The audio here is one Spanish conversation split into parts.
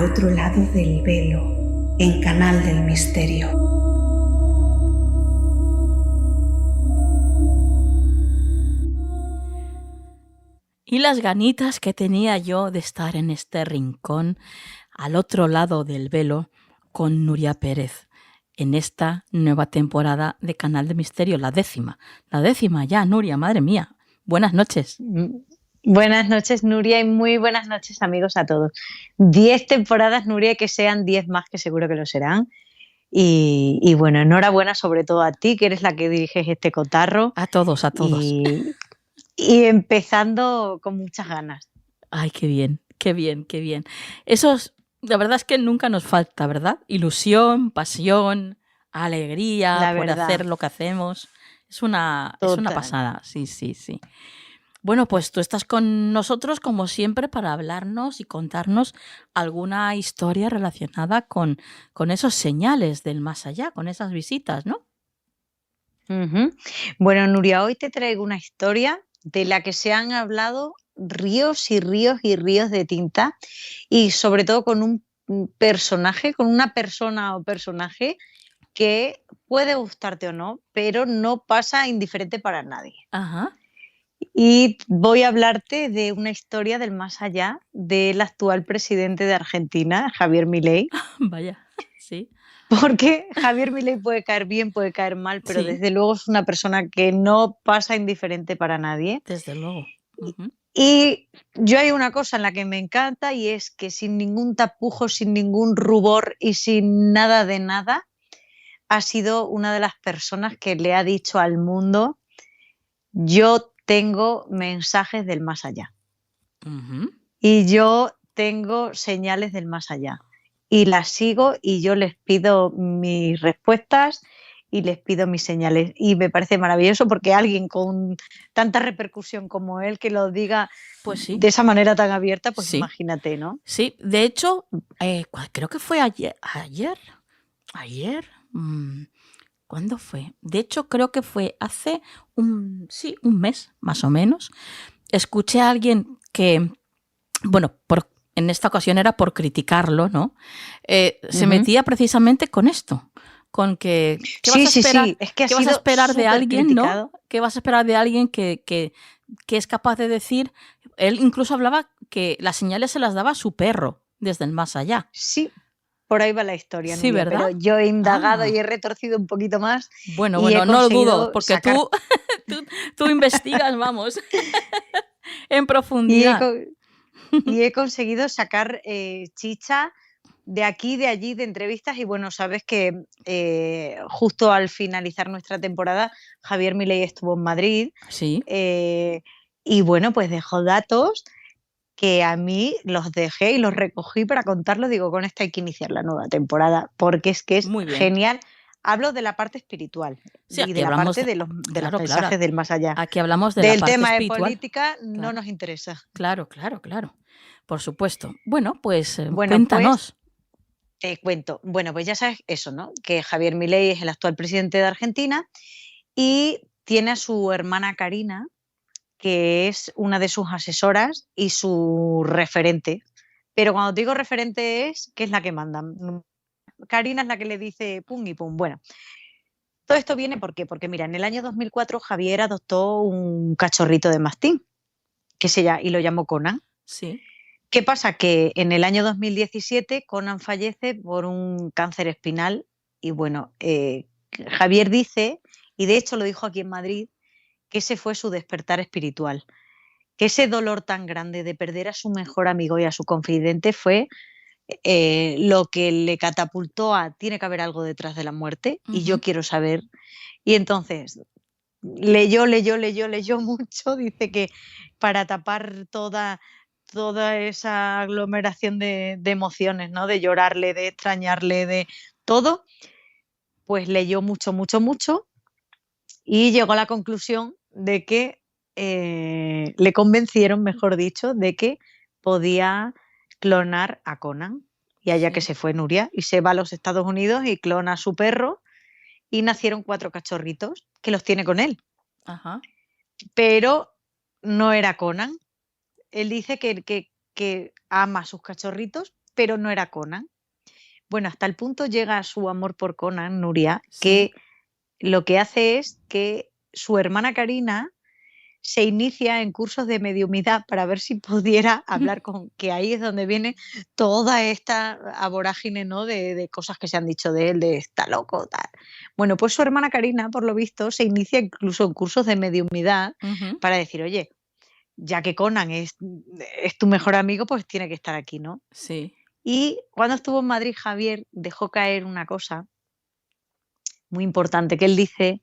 al otro lado del velo, en Canal del Misterio. Y las ganitas que tenía yo de estar en este rincón, al otro lado del velo, con Nuria Pérez, en esta nueva temporada de Canal de Misterio, la décima ya, Nuria, madre mía. Buenas noches. Buenas noches, Nuria, y muy buenas noches, amigos, a todos. 10 temporadas, Nuria, y que sean 10 más, que seguro que lo serán. Y bueno, enhorabuena sobre todo a ti, que eres la que diriges este cotarro. A todos. Y empezando con muchas ganas. Ay, qué bien. Eso es, la verdad es que nunca nos falta, ¿verdad? Ilusión, pasión, alegría por hacer lo que hacemos. Es una pasada, sí. Bueno, pues tú estás con nosotros como siempre para hablarnos y contarnos alguna historia relacionada con esos señales del más allá, con esas visitas, ¿no? Uh-huh. Bueno, Nuria, hoy te traigo una historia de la que se han hablado ríos y ríos y ríos de tinta, y sobre todo con un personaje, con una persona o personaje que puede gustarte o no, pero no pasa indiferente para nadie. Ajá. Y voy a hablarte de una historia del más allá del actual presidente de Argentina, Javier Milei. Vaya, sí. Porque Javier Milei puede caer bien, puede caer mal, pero Sí. desde luego es una persona que no pasa indiferente para nadie. Desde luego. Uh-huh. Y yo hay una cosa en la que me encanta, y es que sin ningún tapujo, sin ningún rubor y sin nada de nada, ha sido una de las personas que le ha dicho al mundo: yo tengo mensajes del más allá. Uh-huh. Y yo tengo señales del más allá. Y las sigo, y yo les pido mis respuestas y les pido mis señales. Y me parece maravilloso, porque alguien con tanta repercusión como él, que lo diga pues sí, de esa manera tan abierta, pues sí. Imagínate, ¿no? Sí, de hecho, creo que fue ayer. ¿Cuándo fue? De hecho, creo que fue hace un mes, más o menos. Escuché a alguien que, bueno, en esta ocasión era por criticarlo, ¿no? Se metía precisamente con esto, con que ¿qué vas a esperar? Sí. Es que ¿qué vas a esperar de alguien, criticado, no? ¿Qué vas a esperar de alguien que es capaz de decir? Él incluso hablaba que las señales se las daba a su perro desde el más allá. Sí. Por ahí va la historia, sí, Nuria, ¿verdad? pero yo he indagado y he retorcido un poquito más. Bueno, no lo dudo, porque tú investigas, vamos, en profundidad. Y he conseguido sacar chicha de aquí, de allí, de entrevistas. Y bueno, sabes que justo al finalizar nuestra temporada, Javier Milei estuvo en Madrid. Sí. Y bueno, pues dejó datos que a mí los dejé y los recogí para contarlos. Digo, con esta hay que iniciar la nueva temporada, porque es que es genial. Hablo de la parte espiritual, sí, y de la parte de los mensajes del más allá. Aquí hablamos del la parte tema espiritual. De política no nos interesa. Claro. Por supuesto. Bueno, pues cuéntanos. Te cuento. Bueno, pues ya sabes eso, ¿no? Que Javier Milei es el actual presidente de Argentina y tiene a su hermana Karina, que es una de sus asesoras y su referente. Pero cuando digo referente es que es la que manda. Karina es la que le dice pum y pum. Bueno, todo esto viene ¿por qué? Porque mira, en el año 2004 Javier adoptó un cachorrito de mastín y lo llamó Conan. Sí. ¿Qué pasa? Que en el año 2017 Conan fallece por un cáncer espinal. Y bueno, Javier dice, y de hecho lo dijo aquí en Madrid, que ese fue su despertar espiritual, que ese dolor tan grande de perder a su mejor amigo y a su confidente fue lo que le catapultó a tiene que haber algo detrás de la muerte. Uh-huh. Y yo quiero saber. Y entonces leyó mucho. Dice que para tapar toda esa aglomeración de emociones, ¿no? De llorarle, de extrañarle, de todo, pues leyó mucho y llegó a la conclusión de que le convencieron, mejor dicho, de que podía clonar a Conan. Y allá que se fue Nuria, y se va a los Estados Unidos y clona a su perro, y nacieron 4 cachorritos que los tiene con él. Ajá. Pero no era Conan. Él dice que ama a sus cachorritos, pero no era Conan. Bueno, hasta el punto llega su amor por Conan, Nuria, Sí. que lo que hace es que su hermana Karina se inicia en cursos de mediumidad para ver si pudiera hablar con, que ahí es donde viene toda esta vorágine, ¿no? de cosas que se han dicho de él, de está loco, tal. Bueno, pues su hermana Karina, por lo visto, se inicia incluso en cursos de mediumidad Ujú. para decir, oye, ya que Conan es tu mejor amigo, pues tiene que estar aquí, ¿no? Sí. Y cuando estuvo en Madrid, Javier dejó caer una cosa muy importante, que él dice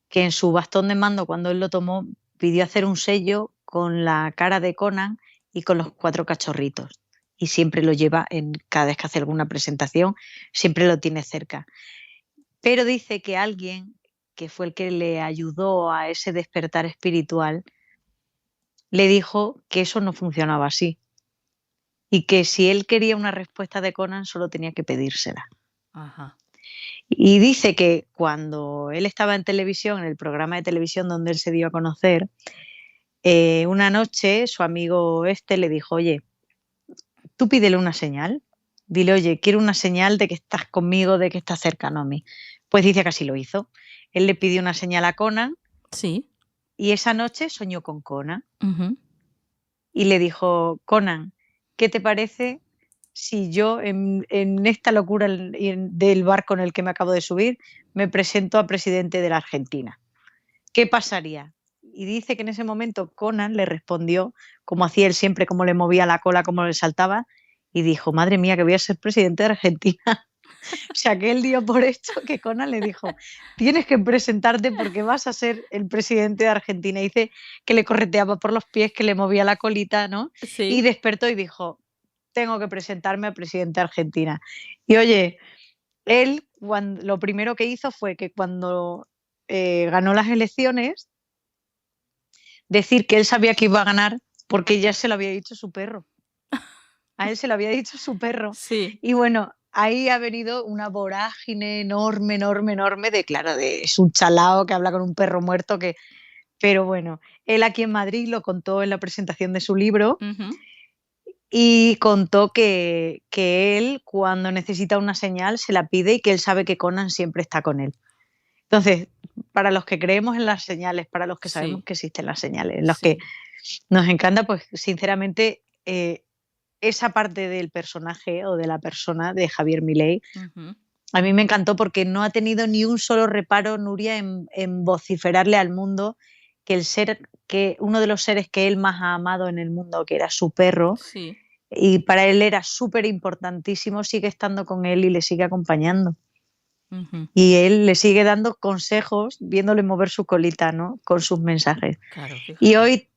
que en su bastón de mando, cuando él lo tomó, pidió hacer un sello con la cara de Conan y con los 4 cachorritos. Y siempre lo lleva cada vez que hace alguna presentación, siempre lo tiene cerca. Pero dice que alguien que fue el que le ayudó a ese despertar espiritual, le dijo que eso no funcionaba así. Y que si él quería una respuesta de Conan, solo tenía que pedírsela. Ajá. Y dice que cuando él estaba en televisión, en el programa de televisión donde él se dio a conocer, una noche su amigo le dijo, oye, tú pídele una señal, dile, oye, quiero una señal de que estás conmigo, de que estás cercano a mí. Pues dice que así lo hizo. Él le pidió una señal a Conan Sí. y esa noche soñó con Conan Ujú. y le dijo, Conan, ¿qué te parece si yo en esta locura del barco en el que me acabo de subir me presento a presidente de la Argentina? ¿Qué pasaría? Y dice que en ese momento Conan le respondió, como hacía él siempre, cómo le movía la cola, cómo le saltaba, y dijo, madre mía, que voy a ser presidente de Argentina. O sea, que él dio por hecho que Conan le dijo, tienes que presentarte porque vas a ser el presidente de Argentina. Y dice que le correteaba por los pies, que le movía la colita, ¿no? Y Sí. despertó y dijo, tengo que presentarme a presidente de Argentina. Y oye, él lo primero que hizo fue que cuando ganó las elecciones, decir que él sabía que iba a ganar porque ya se lo había dicho su perro. A él se lo había dicho su perro. Sí. Y bueno, ahí ha venido una vorágine enorme, enorme, enorme de, claro, es un chalao que habla con un perro muerto que... Pero bueno, él aquí en Madrid lo contó en la presentación de su libro Ujú. y contó que él cuando necesita una señal se la pide y que él sabe que Conan siempre está con él. Entonces, para los que creemos en las señales, para los que sabemos Sí. que existen las señales, los que Sí. nos encanta, pues sinceramente, esa parte del personaje o de la persona de Javier Milei, Ujú. a mí me encantó porque no ha tenido ni un solo reparo, Nuria, en vociferarle al mundo que uno de los seres que él más ha amado en el mundo, que era su perro, Sí. y para él era súper importantísimo, sigue estando con él y le sigue acompañando. Ujú. Y él le sigue dando consejos, viéndole mover su colita, ¿no? Con sus mensajes. Claro, Y fíjate. hoy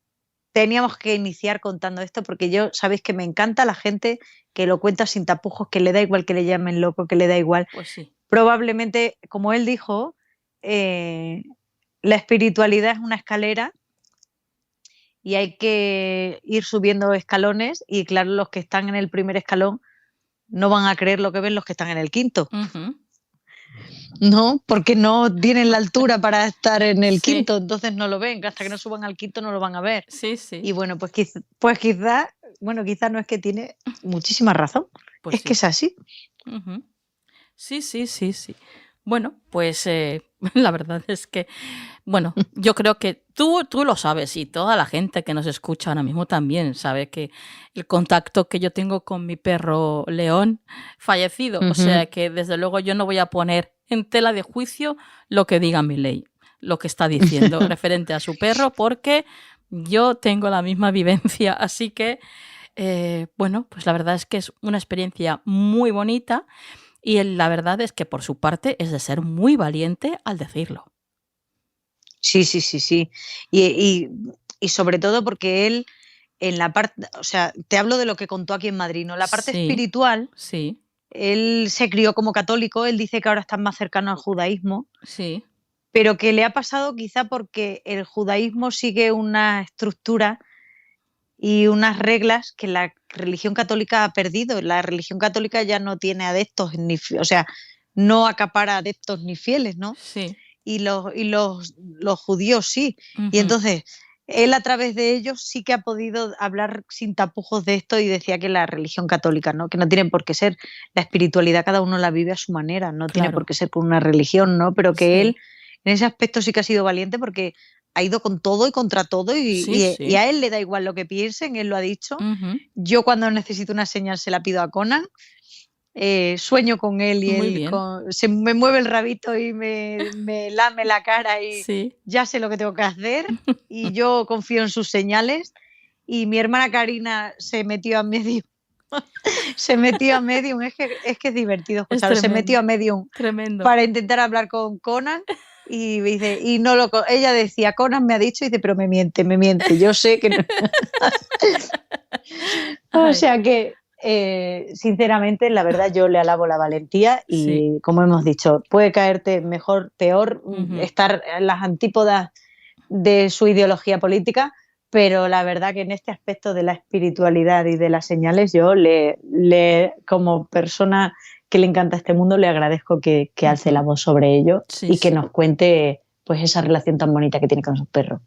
teníamos que iniciar contando esto porque yo, sabéis que me encanta la gente que lo cuenta sin tapujos, que le da igual que le llamen loco, que le da igual. Pues sí. Probablemente, como él dijo, la espiritualidad es una escalera y hay que ir subiendo escalones y claro, los que están en el primer escalón no van a creer lo que ven los que están en el quinto. Ujú. No, porque no tienen la altura para estar en el Sí. quinto, entonces no lo ven, hasta que no suban al quinto no lo van a ver. Sí, sí. Y bueno, pues quizá, bueno, quizá no, es que tiene muchísima razón, Pues es que sí. es así. Ujú. Sí, sí, sí, sí. Bueno, pues la verdad es que, bueno, yo creo que tú lo sabes y toda la gente que nos escucha ahora mismo también sabe que el contacto que yo tengo con mi perro León fallecido, o sea que desde luego yo no voy a poner en tela de juicio lo que diga Milei, lo que está diciendo referente a su perro, porque yo tengo la misma vivencia, así que, bueno, pues la verdad es que es una experiencia muy bonita. Y la verdad es que por su parte es de ser muy valiente al decirlo. Sí, sí, sí, sí. Y sobre todo porque él, en la parte, o sea, te hablo de lo que contó aquí en Madrid, ¿no? La parte Sí, espiritual, sí, él se crió como católico, él dice que ahora está más cercano al judaísmo, sí. pero que le ha pasado quizá porque el judaísmo sigue una estructura y unas reglas que la religión católica ha perdido. La religión católica ya no tiene adeptos, o sea, no acapara adeptos ni fieles, ¿no? Sí. Y los judíos sí. Y Ujú. entonces él a través de ellos sí que ha podido hablar sin tapujos de esto y decía que la religión católica, ¿no? Que no tiene por qué ser, la espiritualidad cada uno la vive a su manera, no tiene por qué ser con una religión, ¿no? Pero que él en ese aspecto sí que ha sido valiente porque ha ido con todo y contra todo y a él le da igual lo que piensen, él lo ha dicho. Yo cuando necesito una señal se la pido a Conan. Sueño con él y él se me mueve el rabito y me lame la cara y ya sé lo que tengo que hacer y yo confío en sus señales. Y mi hermana Karina se metió a medium. Se metió a medium, es que es divertido escucharlo. Se metió a medium para intentar hablar con Conan y dice, y no ella decía, Conan me ha dicho, y dice, pero me miente, yo sé que no. O sea que sinceramente, la verdad, yo le alabo la valentía y como hemos dicho, puede caerte mejor, peor, estar en las antípodas de su ideología política, pero la verdad que en este aspecto de la espiritualidad y de las señales, yo como persona que le encanta este mundo, le agradezco que alce la voz sobre ello y que nos cuente pues esa relación tan bonita que tiene con sus perros.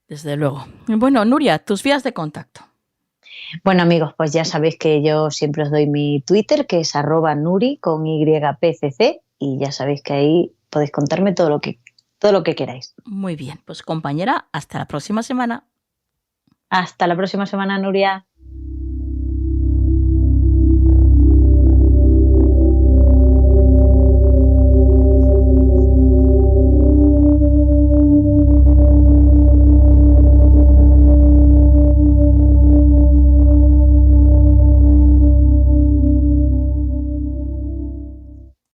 Desde luego. Bueno, Nuria, tus vías de contacto. Bueno, amigos, pues ya sabéis que yo siempre os doy mi Twitter, que es @Nuri con YPCC, y ya sabéis que ahí podéis contarme todo lo que queráis. Muy bien, pues compañera, hasta la próxima semana. Hasta la próxima semana, Nuria.